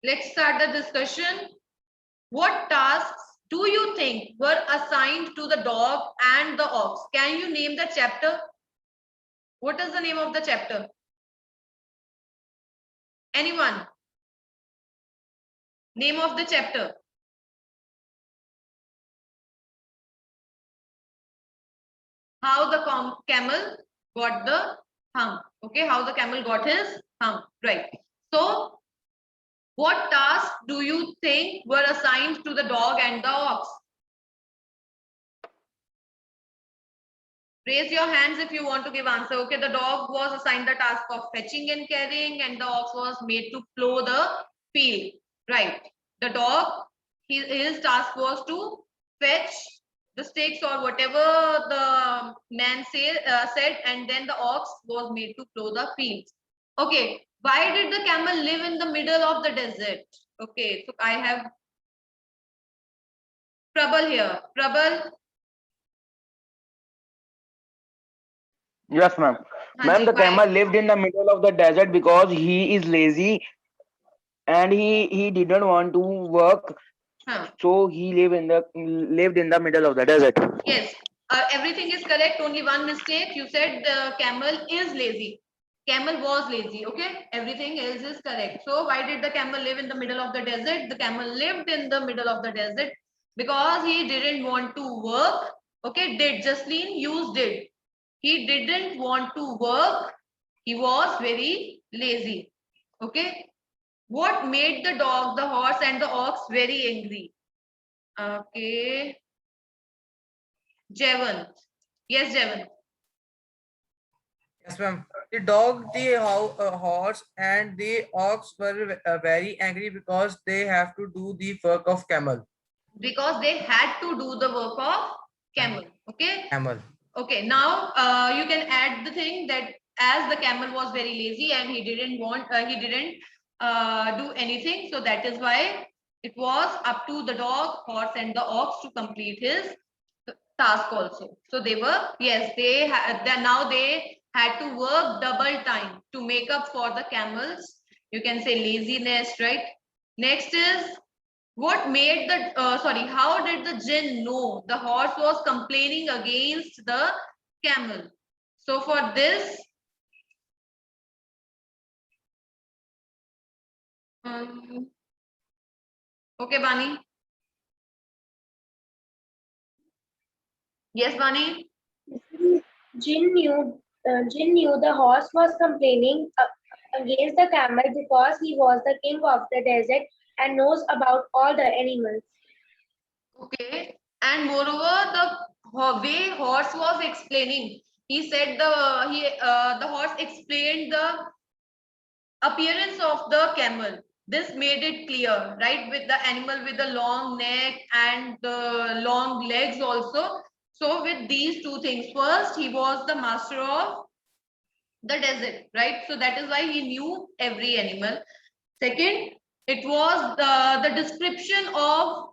Let's start the discussion. What tasks do you think were assigned to the dog and the ox? Can you name the chapter? What is the name of the chapter? Anyone? Name of the chapter. How the camel got the hump. Okay, how the camel got his hump. Right. So, what tasks do you think were assigned to the dog and the ox? Raise your hands if you want to give answer. Okay, the dog was assigned the task of fetching and carrying, and the ox was made to plow the field. Right. The dog, his task was to fetch the sticks or whatever the man said, and then the ox was made to plow the fields. Okay. Why did the camel live in the middle of the desert? Okay, so I have Prabal here. Prabal. Yes, ma'am. Ma'am, Hanji, the why? camel lived in the middle of the desert because he is lazy and he didn't want to work, Huh. so he lived in the middle of the desert. Yes, everything is correct. Only one mistake. You said the camel is lazy. Camel was lazy. Okay, everything else is correct. So why did the camel live in the middle of the desert? The camel lived in the middle of the desert because he didn't want to work. Okay, did Jasleen use did? He didn't want to work. He was very lazy. Okay. What made the dog, the horse, and the ox very angry? Okay. Jevan. Yes, Jevan. Yes, ma'am. The dog, the horse, and the ox were very angry because they have to do the work of camel. Because they had to do the work of camel. Okay. Camel. Okay. Now you can add the thing that as the camel was very lazy and he didn't do anything. So that is why it was up to the dog, horse, and the ox to complete his task also. So they were, yes, now they had to work double time to make up for the camels. You can say laziness, right? Next is what made the how did the jinn know the horse was complaining against the camel? So for this, okay, Bani. Yes, Bani. Jin knew the horse was complaining against the camel because he was the king of the desert and knows about all the animals. Okay, and moreover, the way horse was explaining, he said the horse explained the appearance of the camel. This made it clear, right? With the animal with the long neck and the long legs also. So with these two things, first he was the master of the desert, right? So that is why he knew every animal. Second, it was the description of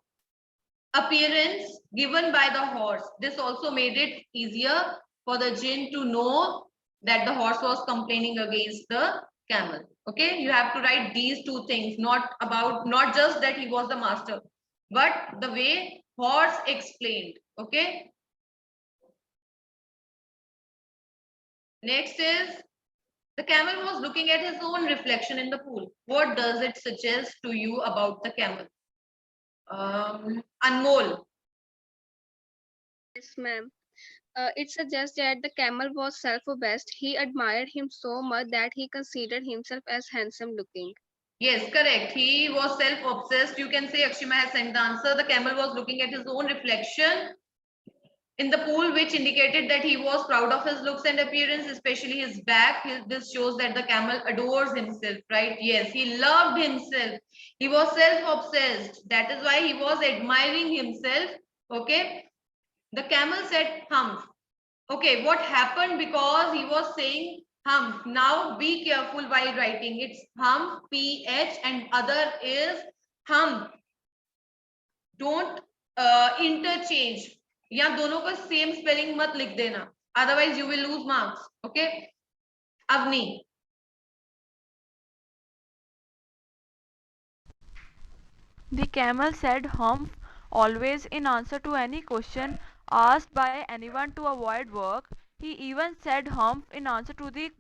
appearance given by the horse. This also made it easier for the jinn to know that the horse was complaining against the camel. Okay, you have to write these two things, not just that he was the master, but the way horse explained. Okay. Next is the camel was looking at his own reflection in the pool. What does it suggest to you about the camel? Anmol. Yes, ma'am. It suggests that the camel was self-obsessed. He admired him so much that he considered himself as handsome looking. Yes, correct. He was self-obsessed. You can say Akshima has sent the answer. The camel was looking at his own reflection in the pool, which indicated that he was proud of his looks and appearance, especially his back. This shows that the camel adores himself, right? Yes, he loved himself. He was self-obsessed. That is why he was admiring himself. Okay. The camel said, humph. Okay, what happened because he was saying humph. Now be careful while writing. It's humph, PH, and other is humph. Don't interchange. या दोनों को same spelling मत लिख देना, otherwise you will lose marks. Okay, Avni. The camel said humph always in answer to any question asked by anyone to avoid work. He even said humph in answer to the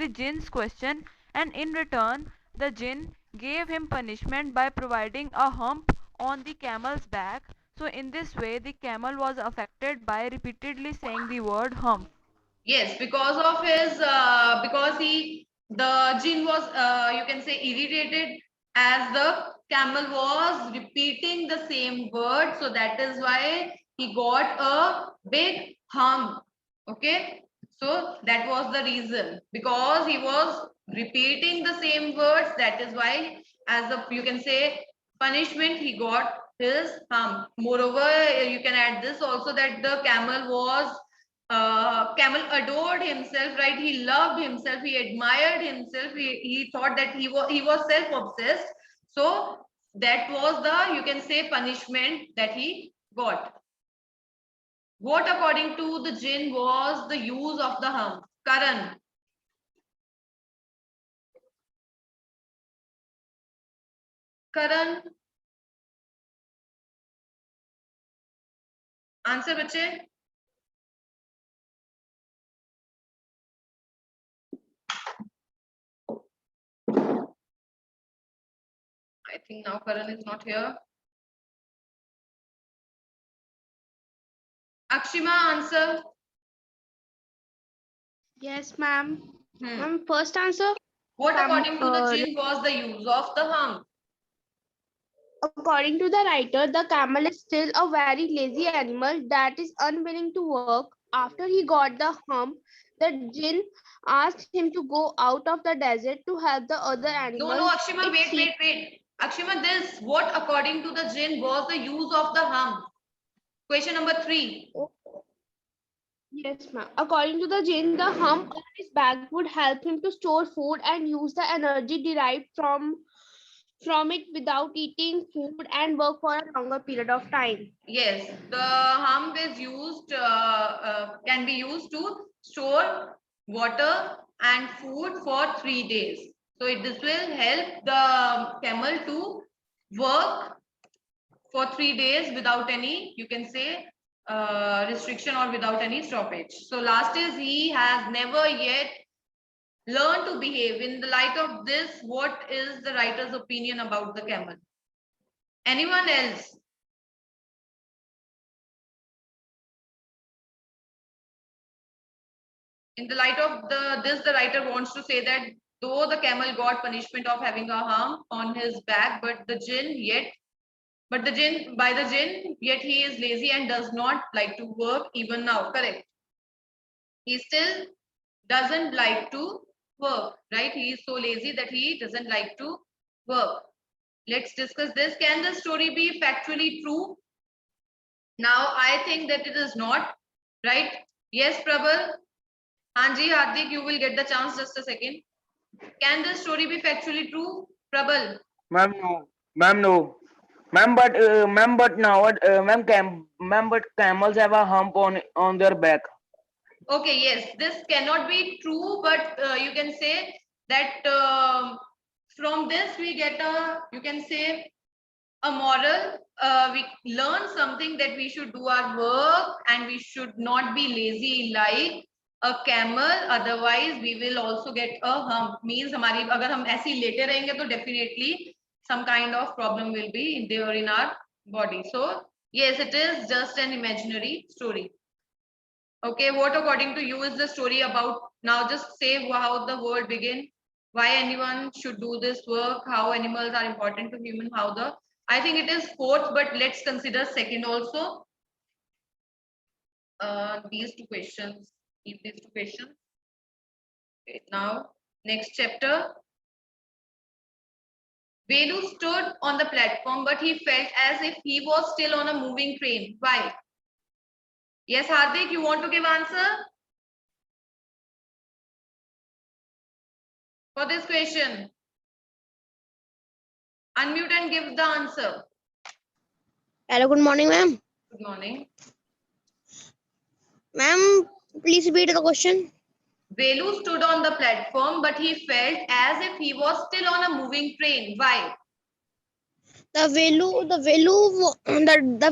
jinn's question, and in return the jinn gave him punishment by providing a hump on the camel's back. So in this way the camel was affected by repeatedly saying the word hump. Yes, because of his, the jinn was, you can say, irritated as the camel was repeating the same word. So that is why he got a big hump. Okay. So that was the reason, because he was repeating the same words. That is why, as a, you can say, punishment, he got his hump. Moreover, you can add this also, that the camel adored himself, right? He loved himself, he admired himself, he thought that he was self-obsessed. So that was the, you can say, punishment that he got. What according to the jinn was the use of the hump? Karan. Karan, answer bache. I think now Karan is not here. Akshima, answer. Yes, ma'am. Hmm. First answer. What Come, according to the jinn was the use of the hump? According to the writer, the camel is still a very lazy animal that is unwilling to work. After he got the hump, the jinn asked him to go out of the desert to help the other No, animals. Akshima, It seemed wait. Akshima, this, what according to the jinn was the use of the hump? Question number 3. Yes, ma'am. According to the jinn, the hump on his back would help him to store food and use the energy derived from it without eating food and work for a longer period of time. Yes, the hump is used, can be used to store water and food for 3 days. So this will help the camel to work for 3 days without any, you can say, restriction or without any stoppage. So last is, he has never yet learned to behave. In the light of this, what is the writer's opinion about the camel? Anyone else? In the light of the writer wants to say that though the camel got punishment of having a hump on his back, but the jinn, yet he is lazy and does not like to work even now. Correct. He still doesn't like to work, right? He is so lazy that he doesn't like to work. Let's discuss this. Can the story be factually true? Now, I think that it is not, right? Yes, Prabal. Anji, Hardik, you will get the chance, just a second. Can the story be factually true? Prabal. Ma'am, no. Ma'am, no. Ma'am, but now, ma'am, but camels have a hump on their back. Okay, yes, this cannot be true, but you can say that from this we get a, you can say, a moral. We learn something, that we should do our work and we should not be lazy like a camel. Otherwise, we will also get a hump. Means हमारी अगर हम ऐसे ही लेटे रहेंगे तो definitely some kind of problem will be there in our body. So yes, it is just an imaginary story. Okay, what according to you is the story about? Now just say how the world began, why anyone should do this work, how animals are important to human, how the, I think it is fourth, but let's consider second also. These two questions, keep these two questions. Okay, now next chapter. Velu stood on the platform, but he felt as if he was still on a moving train. Why? Yes, Hardik, you want to give answer for this question? Unmute and give the answer. Hello, good morning, ma'am. Good morning. Ma'am, please repeat the question. Velu stood on the platform, but he felt as if he was still on a moving train. Why? the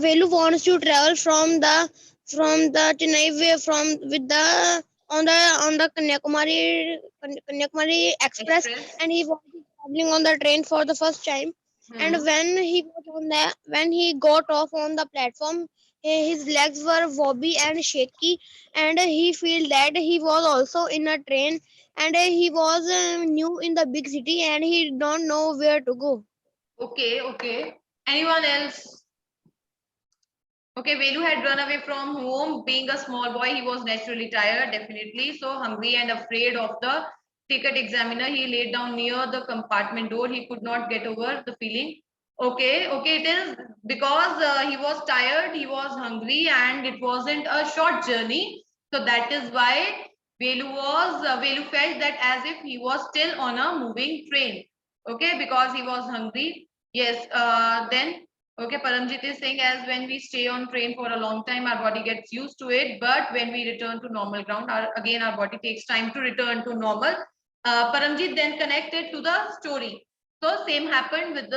Velu wants to travel from the Chennai way from with the on the Kanyakumari Express, Express. and he was traveling on the train for the first time. And Hmm. when he got off on the platform, his legs were wobbly and shaky, and he felt that he was also in a train, and he was new in the big city, and he don't know where to go. Okay, okay. Anyone else? Okay, Velu had run away from home. Being a small boy, he was naturally tired, definitely. So hungry and afraid of the ticket examiner, he laid down near the compartment door. He could not get over the feeling. Okay, okay, it is because he was tired, he was hungry, and it wasn't a short journey. So that is why Velu felt that as if he was still on a moving train. Okay, because he was hungry. Yes, then okay, Paramjit is saying as when we stay on train for a long time, our body gets used to it. But when we return to normal ground, again our body takes time to return to normal. Paramjit then connected to the story. So same happened with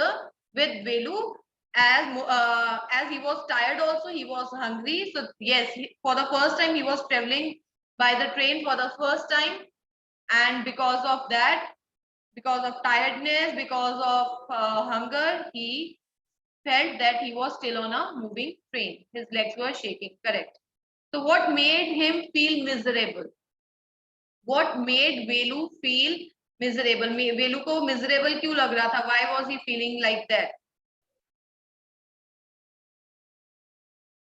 Velu as he was tired also, he was hungry. So yes, for the first time he was traveling by the train for the first time, and because of that, because of tiredness, because of hunger, he felt that he was still on a moving train. His legs were shaking. Correct. So what made him feel miserable? What made Velu feel miserable? Velu को miserable क्यों लग रहा था? Why was he feeling like that?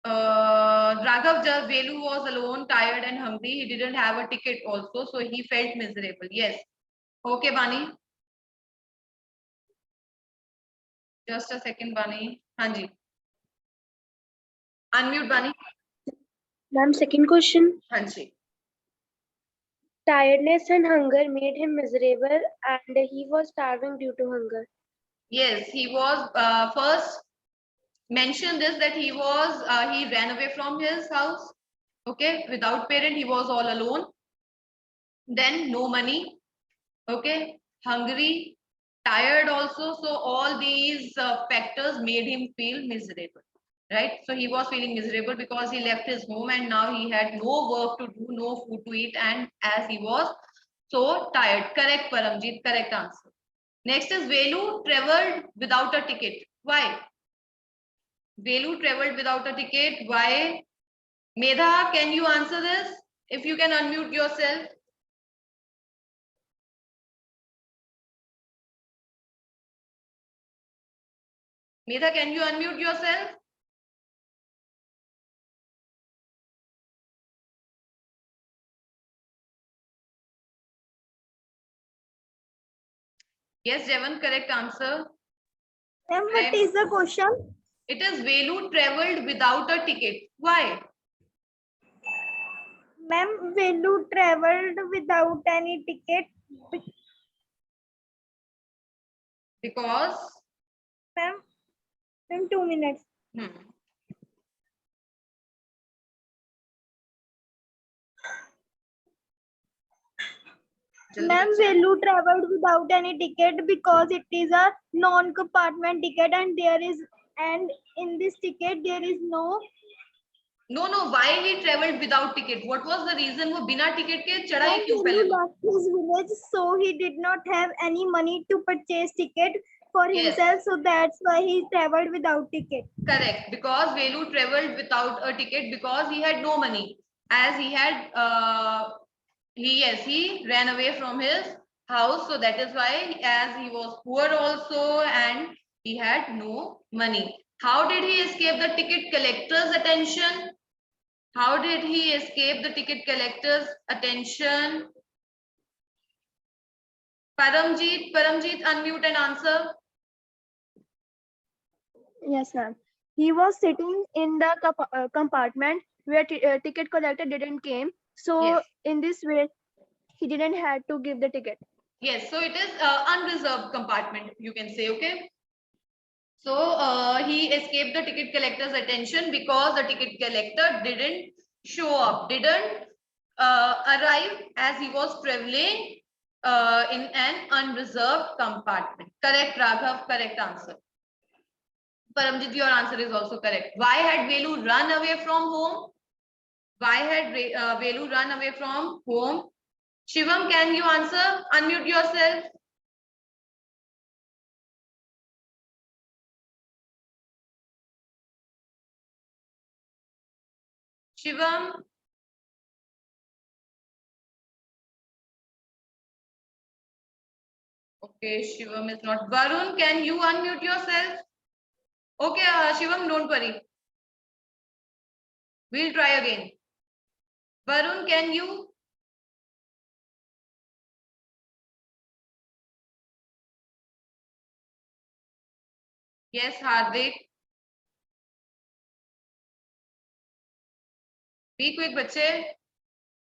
Raghav, Velu was alone, tired and hungry. He didn't have a ticket also, so he felt miserable. Yes. Okay, Bani. Just a second, Bani. Hanji. Unmute, Bani. Ma'am, second question. Hanji. Tiredness and hunger made him miserable, and he was starving due to hunger. Yes, he was first mentioned this that he ran away from his house. Okay, without parent, he was all alone. Then no money. Okay, hungry, tired also. So all these factors made him feel miserable. Right, so he was feeling miserable because he left his home and now he had no work to do, no food to eat, and as he was so tired. Correct, Paramjit, correct answer. Next is Velu traveled without a ticket. Why? Velu traveled without a ticket. Why? Medha, can you answer this? If you can unmute yourself. Medha, can you unmute yourself? Yes, Jevan, correct answer. Ma'am, what is the question? It is Velu traveled without a ticket. Why? Ma'am, Velu traveled without any ticket. Because Ma'am, in 2 minutes. hmm. Ma'am, Velu traveled without any ticket because it is a non-compartment ticket, and in this ticket there is no. No, why he traveled without ticket? What was the reason वो बिना ticket के चढ़ा ही Ma'am, क्यों Velu पहले तो? left his village, so he did not have any money to purchase ticket for Yes. himself, so that's why he traveled without ticket. Correct, because Velu traveled without a ticket because he had no money. As he had, he ran away from his house. So that is why, as he was poor also and he had no money. How did he escape the ticket collector's attention? How did he escape the ticket collector's attention? Paramjit, unmute and answer. Yes, ma'am. He was sitting in the compartment where ticket collector didn't came. So Yes. in this way, he didn't have to give the ticket. Yes, so it is unreserved compartment, you can say, okay? So he escaped the ticket collector's attention because the ticket collector didn't show up, didn't arrive as he was traveling in an unreserved compartment. Correct, Raghav, correct answer. Paramjit, your answer is also correct. Why had Velu run away from home? Why had Velu run away from home? Shivam, can you answer? Unmute yourself. Shivam. Okay, Shivam is not. Varun, can you unmute yourself? Okay, Shivam, don't worry. We'll try again. Varun, can you? Yes, Hardik. Be quick, bache.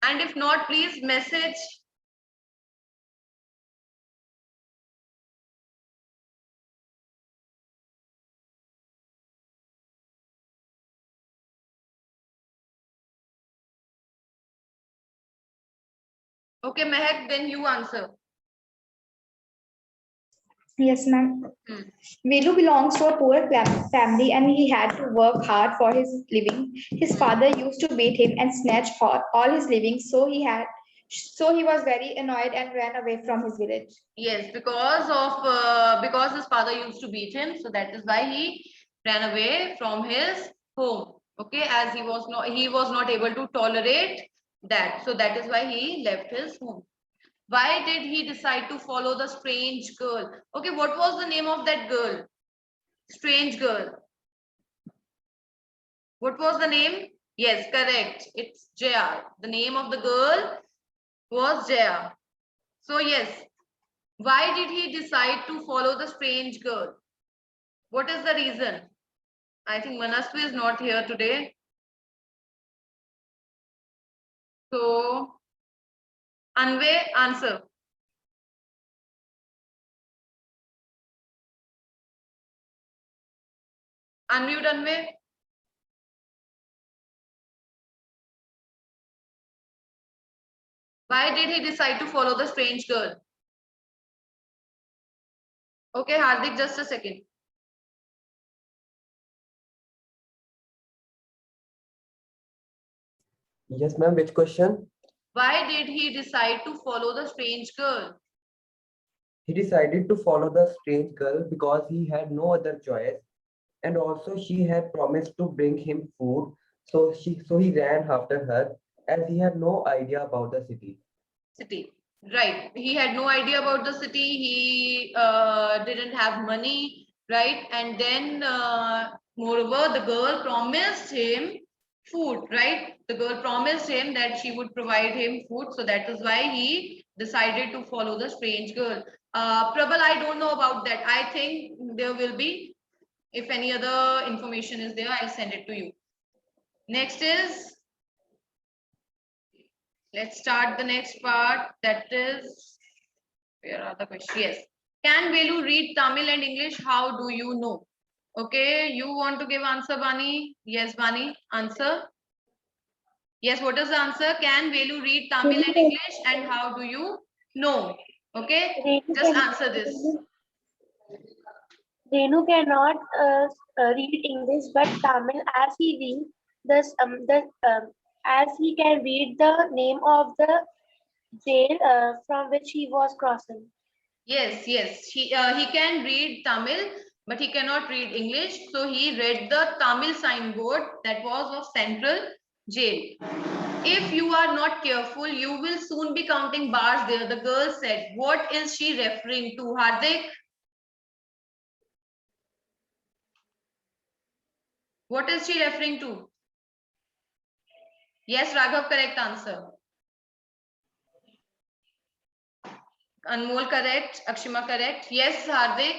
And if not, please message. Okay, Mehak, then you answer. Yes, ma'am. Hmm. Velu belongs to a poor family and he had to work hard for his living. His father used to beat him and snatch all his living, so he was very annoyed and ran away from his village. Yes, because his father used to beat him, so that is why he ran away from his home. Okay, as he was not able to tolerate that, so that is why he left his home. Why did he decide to follow the strange girl? Okay, what was the name of that girl? Strange girl. What was the name? Yes, correct. It's Jaya. The name of the girl was Jaya. So yes, why did he decide to follow the strange girl? What is the reason? I think Manasvi is not here today. So, Anve, answer. Unmute Anve. Why did he decide to follow the strange girl? Okay, Hardik, just a second. Yes, ma'am. Which question? Why did he decide to follow the strange girl? He decided to follow the strange girl because he had no other choice, and also she had promised to bring him food. So he ran after her as he had no idea about the city. City. Right. He had no idea about the city. He didn't have money, right? And then, moreover, the girl promised him food, right? The girl promised him that she would provide him food. So that is why he decided to follow the strange girl. Prabal, I don't know about that. I think there will be, if any other information is there, I'll send it to you. Next is, let's start the next part. That is, where are the questions? Yes. Can Velu read Tamil and English? How do you know? Okay, you want to give answer, Bani? Yes, Bani, answer. Yes, what is the answer? Can Velu read Tamil and English? And how do you know? Okay, just answer this. Renu cannot read English but Tamil as he reads as he can read the name of the jail from which he was crossing. Yes, yes. He can read Tamil, but he cannot read English. So he read the Tamil signboard that was of Central Jail. If you are not careful, you will soon be counting bars there. The girl said, what is she referring to, Hardik? What is she referring to? Yes, Raghav, correct answer. Anmol correct, Akshima correct. Yes, Hardik.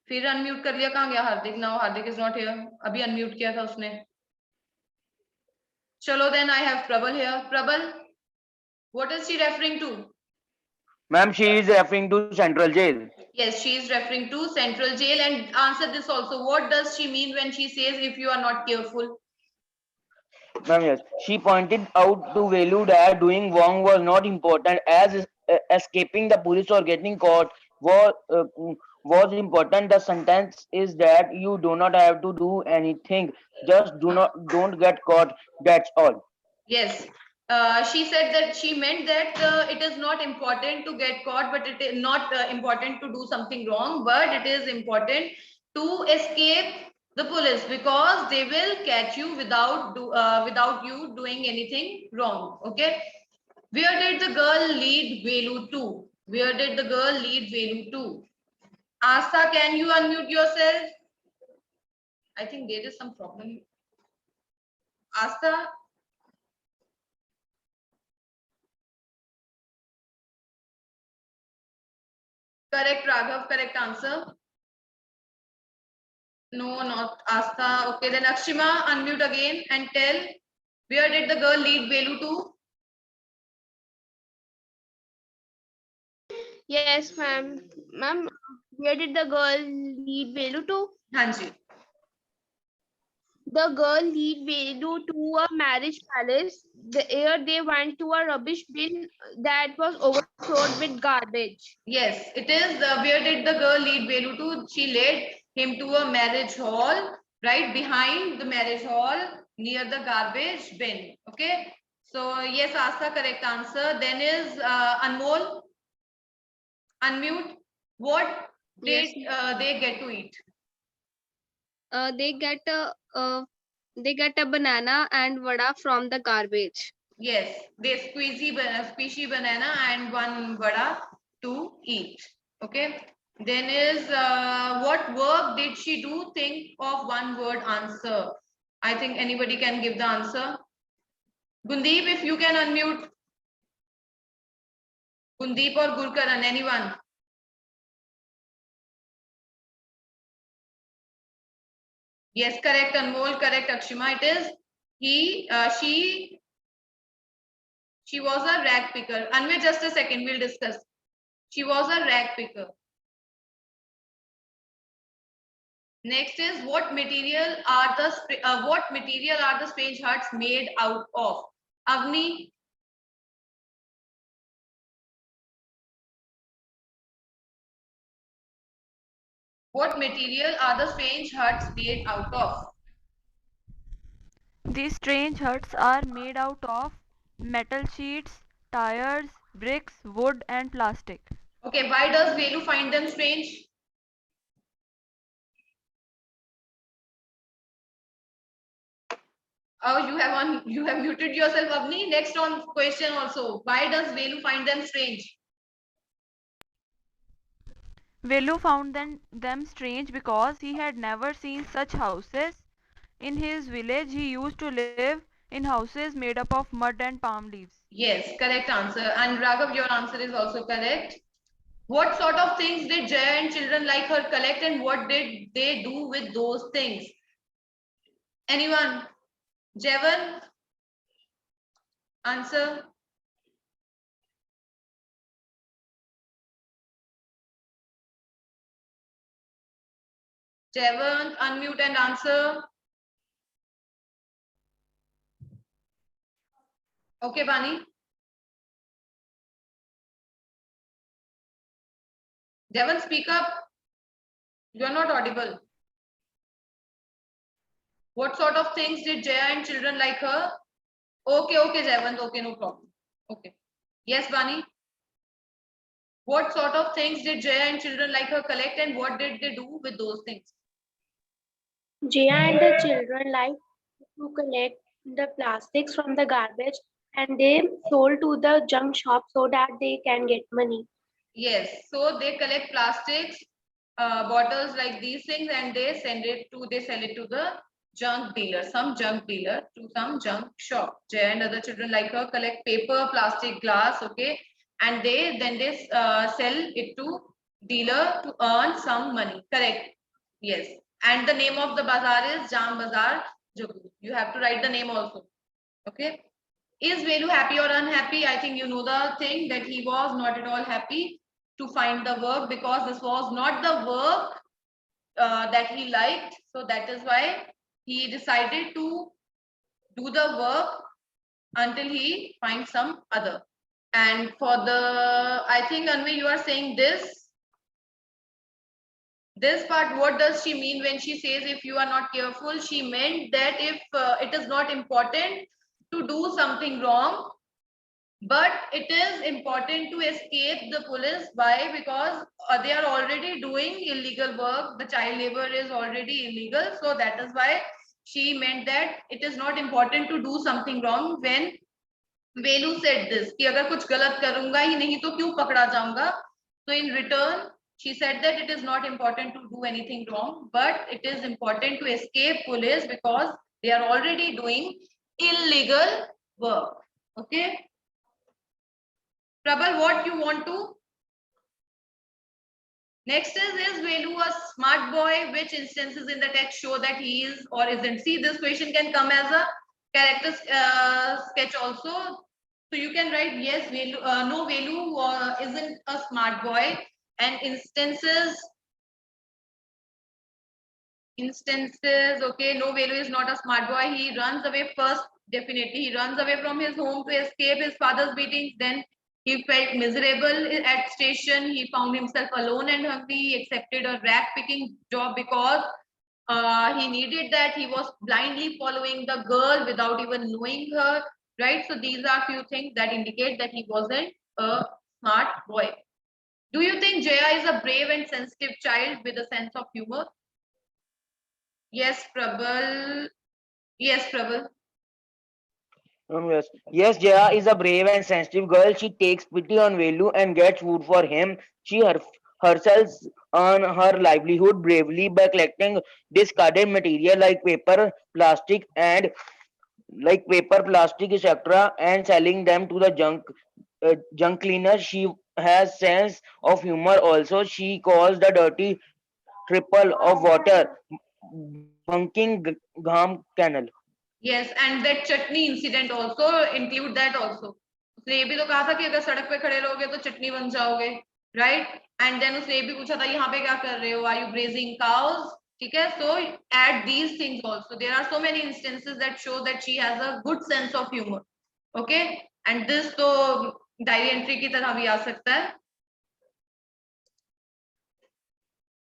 फिर unmute कर लिया, कहाँ गया Hardik? Now Hardik is not here. अभी unmute किया था उसने. चलो, then I have Prabal here. Prabal, what is she referring to? Ma'am, she is referring to Central Jail. Yes, she is referring to Central Jail. And answer this also. What does she mean when she says if you are not careful? Ma'am, yes. She pointed out to Velu that doing wrong was not important as escaping the police or getting caught was important. The sentence is that you do not have to do anything. Just don't get caught. That's all. Yes. She said that she meant that it is not important to get caught, but it is not important to do something wrong, but it is important to escape the police because they will catch you without you doing anything wrong. Okay. Where did the girl lead Velu to? Where did the girl lead Velu to? Asta, can you unmute yourself? I think there is some problem. Asta, correct, Raghav, correct answer. No, not Asta. Okay, then Akshima, unmute again and tell where did the girl lead Velu to? Yes, ma'am. Ma'am, where did the girl lead Velu to? Hanji. The girl lead Velu to a marriage palace. Here they went to a rubbish bin that was overflowed with garbage. Yes, it is. Where did the girl lead Velu to? She led him to a marriage hall, right behind the marriage hall near the garbage bin. Okay. So yes, Asta, correct answer. Then is Anmol, unmute. What did Yes. they get to eat? They get a banana and vada from the garbage. Yes, they squishy banana and one vada to eat. Okay. Then is what work did she do? Think of one word answer. I think anybody can give the answer. Gundeep, if you can unmute. Gundeep or Gurkaran, anyone? Yes, correct. Anmol, correct. Akshima, it is. She was a rag picker. Anvay, just a second, we'll discuss. She was a rag picker. Next is what material are the strange huts made out of? Avni, what material are the strange huts made out of? These strange huts are made out of metal sheets, tires, bricks, wood, and plastic. Okay, why does Velu find them strange? Oh, you have muted yourself, Avni. Next on question also. Why does Velu find them strange? Velu found them strange because he had never seen such houses. In his village, he used to live in houses made up of mud and palm leaves. Yes, correct answer. And Raghav, your answer is also correct. What sort of things did Jaya and children like her collect and what did they do with those things? Anyone? Jevan? Answer? Jevan, unmute and answer. Okay, Bani. Jevan, speak up. You are not audible. What sort of things did Jaya and children like her? Okay, Jevan. Okay, no problem. Okay. Yes, Bani. What sort of things did Jaya and children like her collect and what did they do with those things? Jaya and the children like to collect the plastics from the garbage and they sold to the junk shop so that they can get money. Yes, so they collect plastics, bottles like these things, and they sell it to the junk dealer, some junk dealer to some junk shop. Jay and other children like her collect paper, plastic, glass, okay, and they sell it to dealer to earn some money. Correct. Yes, and the name of the bazaar is Jam Bazaar Jugu. You have to write the name also. Okay. Is Velu happy or unhappy? I think you know the thing that he was not at all happy to find the work because this was not the work that he liked. So that is why he decided to do the work until he finds some other. And for the, I think Anvi, you are saying this. this part, what does she mean when she says if you are not careful? She meant that if it is not important to do something wrong, but it is important to escape the police. Why? Because they are already doing illegal work. The child labor is already illegal. So that is why she meant that it is not important to do something wrong. When Velu said this, कि अगर कुछ गलत करूंगा ही नहीं तो क्यों पकड़ा जाऊंगा? So in return, she said that it is not important to do anything wrong, but it is important to escape police because they are already doing illegal work. Okay. Prabal, what you want to? Next is Velu a smart boy? Which instances in the text show that he is or isn't? See, this question can come as a character sketch also. So you can write yes, Velu, no, Velu isn't a smart boy. And instances, okay, no, Velu is not a smart boy. He runs away first, definitely. He runs away from his home to escape his father's beatings. Then he felt miserable at station. He found himself alone and hungry. He accepted a rat picking job because he needed that. He was blindly following the girl without even knowing her, right? So these are few things that indicate that he wasn't a smart boy. Do you think Jaya is a brave and sensitive child with a sense of humor? Yes, Prabal. Yes, Prabal. Yes. Yes, Jaya is a brave and sensitive girl. She takes pity on Velu and gets food for him. She herself earn her livelihood bravely by collecting discarded material like paper, plastic, etc., and selling them to the junk cleaner. She has sense of humor also. She calls the dirty triple of water bunking Gham Canal. Yes, and that chutney incident also include that also. उसने ये भी तो कहा था कि अगर सड़क पे खड़े रहोगे तो चटनी बन जाओगे, right? And then उसने ये भी पूछा था यहाँ पे क्या कर रहे हो? Are you grazing cows? ठीक है? So add these things also. There are so many instances that show that she has a good sense of humor. Okay? And this तो diary entry की तरह भी आ सकता है.